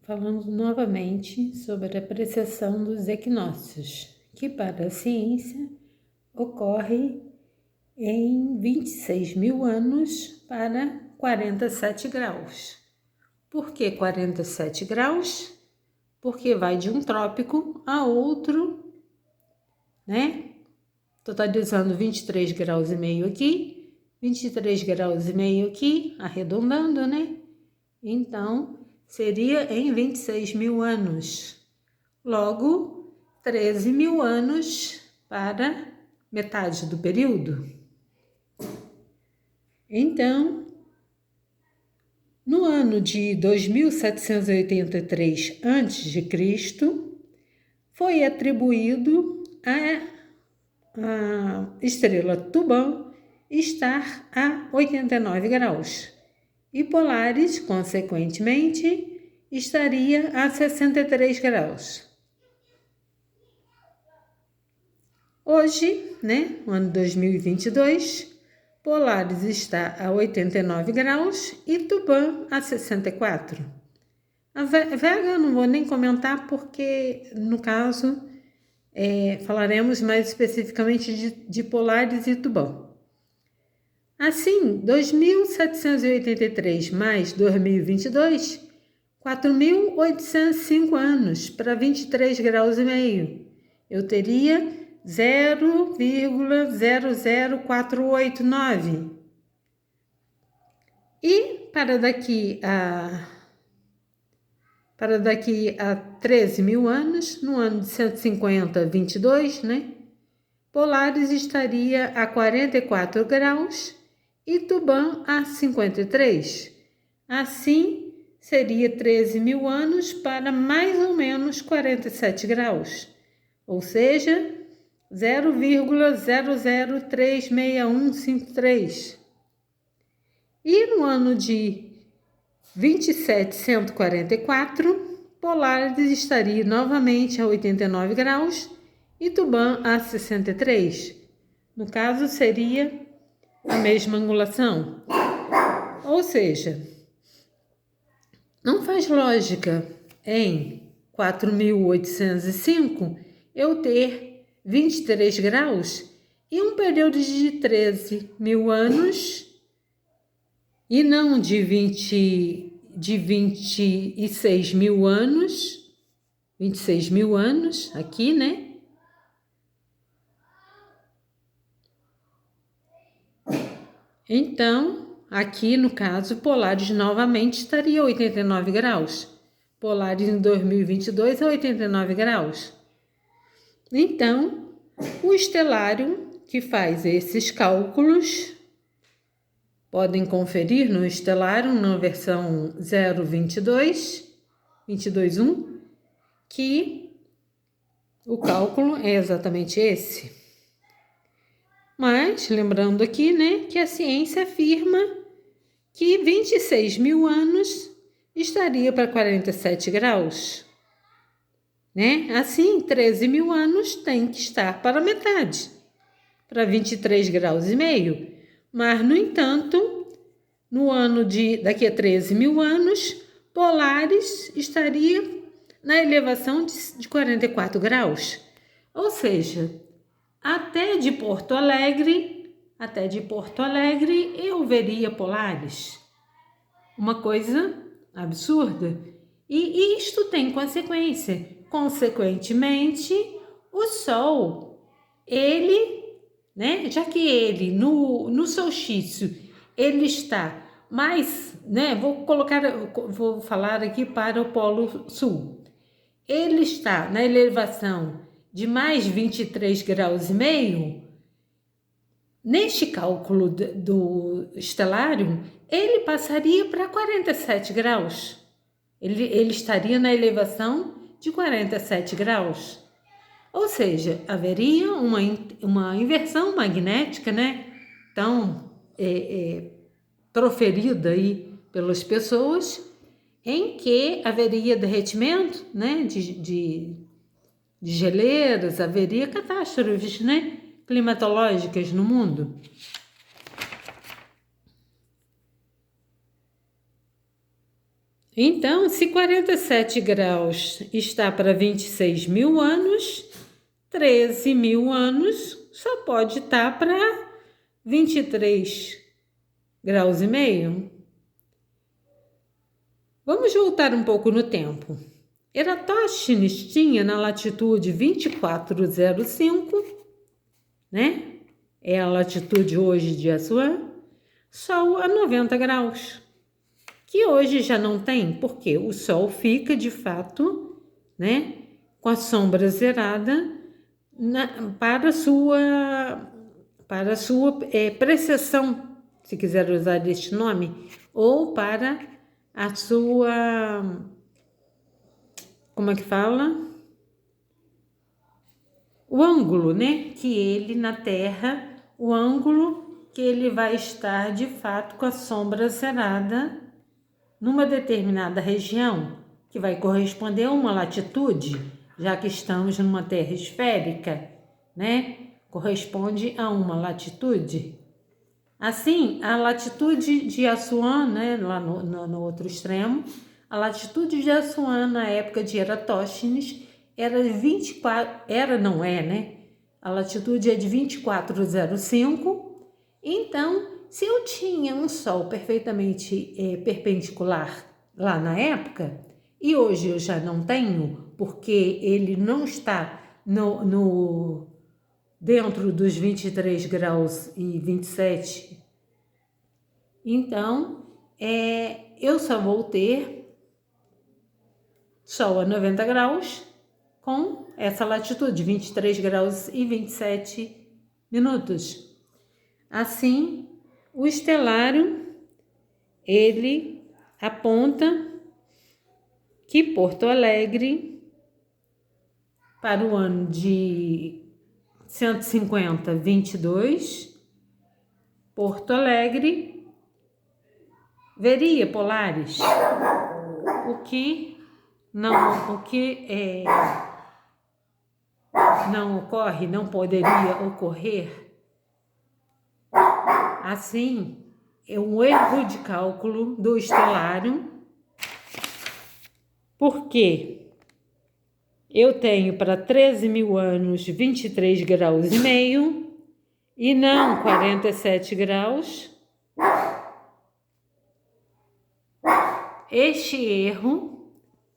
falando novamente sobre a apreciação dos equinócios, que para a ciência ocorre em 26 mil anos para 47 graus. Por que 47 graus? Porque vai de um trópico a outro, né? Totalizando 23 graus e meio aqui, 23 graus e meio aqui, arredondando, né? Então, seria em 26 mil anos. Logo, 13 mil anos para metade do período. Então, no ano de 2783 a.C., foi atribuído a estrela Tubão estar a 89 graus e Polaris, consequentemente, estaria a 63 graus. Hoje, no ano 2022, Polaris está a 89 graus e Tubão a 64. A Vega eu não vou nem comentar porque, no caso, falaremos mais especificamente de Polaris e Tubão. Assim, 2.783 mais 2022, 4.805 anos para 23 graus e meio. Eu teria 0,00489. E para daqui a 13 mil anos, no ano de 150, 22, Polaris estaria a 44 graus e Tubão a 53. Assim, seria 13 mil anos para mais ou menos 47 graus, ou seja, 0,00365153. E no ano de 2744, Polaris estaria novamente a 89 graus e Tubão a 63. No caso, seria a mesma angulação. Ou seja, não faz lógica em 4.805 eu ter 23 graus e um período de 13 mil anos e não de 26 mil anos, 26 mil anos aqui, Então, aqui no caso, Polaris novamente estaria a 89 graus. Polaris em 2022 a 89 graus. Então, o estelário que faz esses cálculos, podem conferir no estelário, na versão 022.1, que o cálculo é exatamente esse. Mas, lembrando aqui, que a ciência afirma que 26 mil anos estaria para 47 graus. Assim, 13 mil anos tem que estar para metade, para 23 graus e meio. Mas, no entanto, no ano daqui a 13 mil anos, Polaris estaria na elevação de 44 graus. Ou seja, até de Porto Alegre eu veria Polaris. Uma coisa absurda. E isto tem consequência. Consequentemente, o Sol, ele, já que ele, no solstício, ele está mais, vou falar aqui para o Polo Sul. Ele está na elevação de mais 23 graus e meio, neste cálculo do estelário, ele passaria para 47 graus. Ele estaria na elevação de 47 graus. Ou seja, haveria uma inversão magnética, tão proferida aí pelas pessoas, em que haveria derretimento, de geleiras, haveria catástrofes, climatológicas no mundo. Então, se 47 graus está para 26 mil anos, 13 mil anos só pode estar para 23 graus e meio. Vamos voltar um pouco no tempo. Eratóstenes tinha na latitude 2405, né? É a latitude hoje de Assuã, Sol a 90 graus. Que hoje já não tem, porque o Sol fica de fato, né, com a sombra zerada para sua precessão, se quiser usar este nome, ou para a sua, como é que fala? O ângulo, né, que ele na Terra, o ângulo que ele vai estar de fato com a sombra zerada numa determinada região, que vai corresponder a uma latitude, já que estamos numa Terra esférica, né? Corresponde a uma latitude. Assim, a latitude de Assuã, né, lá no outro extremo, a latitude de Assuã na época de Eratóstenes era 24, não é, né? A latitude é de 2405. Então, se eu tinha um Sol perfeitamente perpendicular lá na época, e hoje eu já não tenho, porque ele não está dentro dos 23 graus e 27, então eu só vou ter Sol a 90 graus com essa latitude, 23 graus e 27 minutos. Assim, o estelário, ele aponta que Porto Alegre, para o ano de 150-22, Porto Alegre veria polares, o que não ocorre, não poderia ocorrer. Assim, é um erro de cálculo do estelário, porque eu tenho para 13 mil anos 23 graus e meio e não 47 graus. Este erro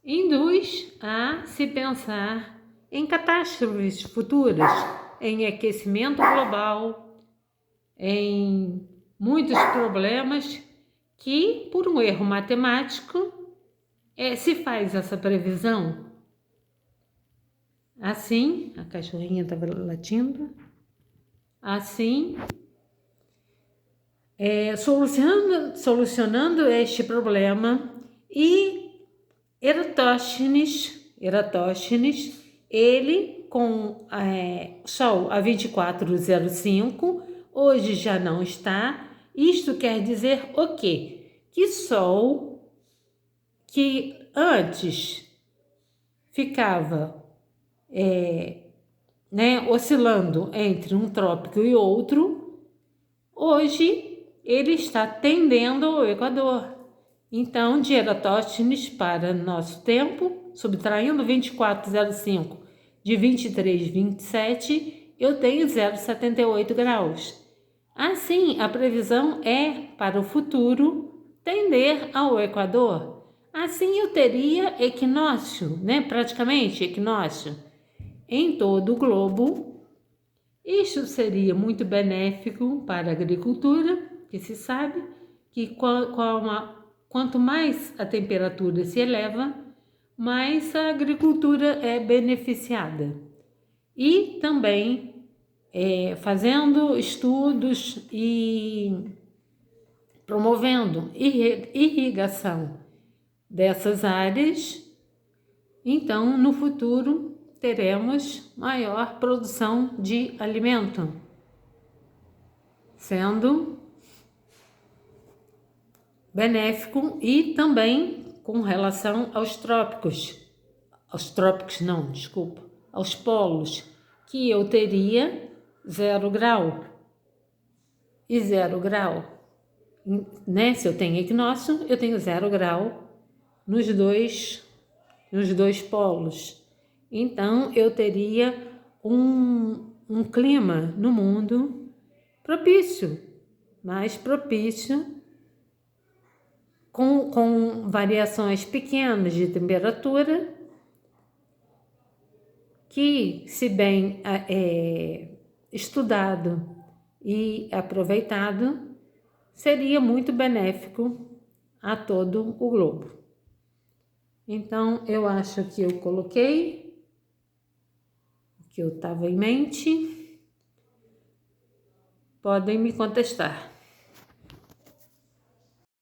induz a se pensar em catástrofes futuras, em aquecimento global, em muitos problemas que, por um erro matemático, se faz essa previsão. Assim, a cachorrinha estava latindo. Assim, solucionando este problema, e Eratóstenes, ele com Sol a 2405, hoje já não está. Isto quer dizer o quê? Que Sol, que antes ficava oscilando entre um trópico e outro, hoje ele está tendendo ao Equador. Então, de Eratóstenes para nosso tempo, subtraindo 2405 de 23,27, eu tenho 0,78 graus. Assim, a previsão é para o futuro tender ao Equador. Assim, eu teria equinócio, praticamente equinócio, em todo o globo. Isso seria muito benéfico para a agricultura, que se sabe que quanto mais a temperatura se eleva, mais a agricultura é beneficiada. E também fazendo estudos e promovendo irrigação dessas áreas, então no futuro teremos maior produção de alimento, sendo benéfico. E também com relação aos polos, que eu teria 0 grau e 0 grau, Se eu tenho equinócio, eu tenho 0 grau nos dois polos. Então, eu teria um clima no mundo propício, mais propício, com variações pequenas de temperatura, que, se bem estudado e aproveitado, seria muito benéfico a todo o globo. Então, eu acho que eu coloquei o que eu estava em mente. Podem me contestar.